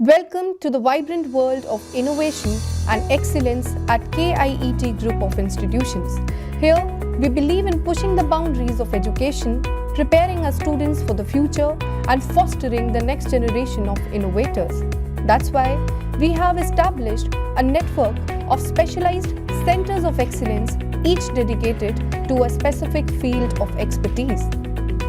Welcome to the vibrant world of innovation and excellence at KIET Group of Institutions. Here, we believe in pushing the boundaries of education, preparing our students for the future, and fostering the next generation of innovators. That's why we have established a network of specialized centers of excellence, each dedicated to a specific field of expertise.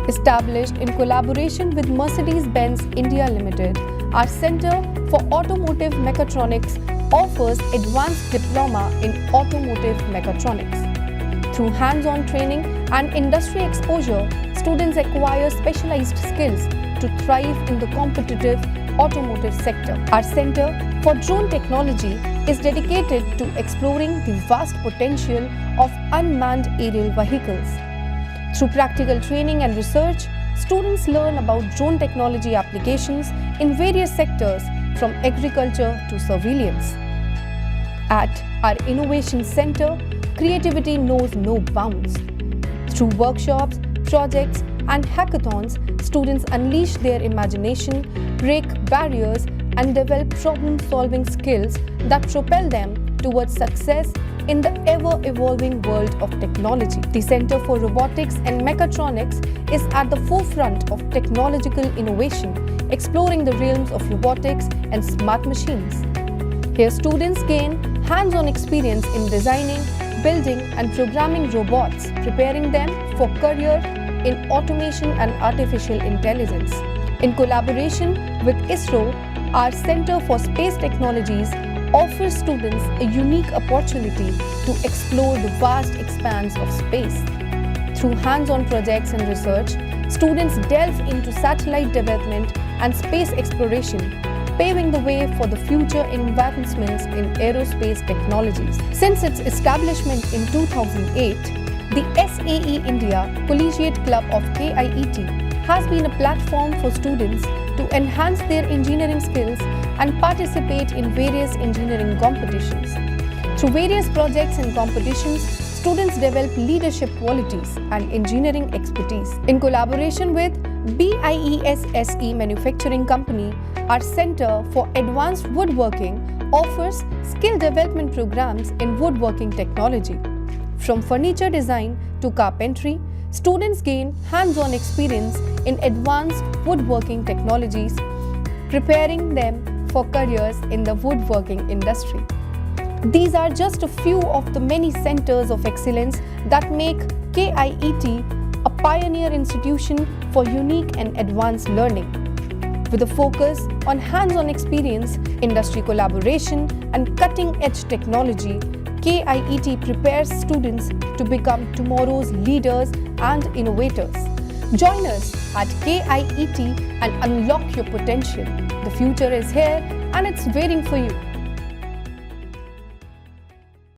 Established in collaboration with Mercedes-Benz India Limited, our Center for Automotive Mechatronics offers advanced diploma in automotive mechatronics. Through hands-on training and industry exposure, students acquire specialized skills to thrive in the competitive automotive sector. Our Center for Drone Technology is dedicated to exploring the vast potential of unmanned aerial vehicles. Through practical training and research, students learn about drone technology applications in various sectors from agriculture to surveillance. At our Innovation Center, creativity knows no bounds. Through workshops, projects, and hackathons, students unleash their imagination, break barriers, and develop problem-solving skills that propel them towards success in the ever-evolving world of technology. The Center for Robotics and Mechatronics is at the forefront of technological innovation, exploring the realms of robotics and smart machines. Here, students gain hands-on experience in designing, building, and programming robots, preparing them for career in automation and artificial intelligence. In collaboration with ISRO, our Center for Space Technologies offers students a unique opportunity to explore the vast expanse of space. Through hands-on projects and research, students delve into satellite development and space exploration, paving the way for the future advancements in aerospace technologies. Since its establishment in 2008, the SAE India Collegiate Club of KIET has been a platform for students to enhance their engineering skills and participate in various engineering competitions. Through various projects and competitions, students develop leadership qualities and engineering expertise. In collaboration with BIESSE Manufacturing Company, our Center for Advanced Woodworking offers skill development programs in woodworking technology. From furniture design to carpentry, students gain hands-on experience in advanced woodworking technologies, preparing them for careers in the woodworking industry. These are just a few of the many centers of excellence that make KIET a pioneer institution for unique and advanced learning. With a focus on hands-on experience, industry collaboration, and cutting-edge technology, KIET prepares students to become tomorrow's leaders and innovators. Join us at KIET and unlock your potential. The future is here and it's waiting for you.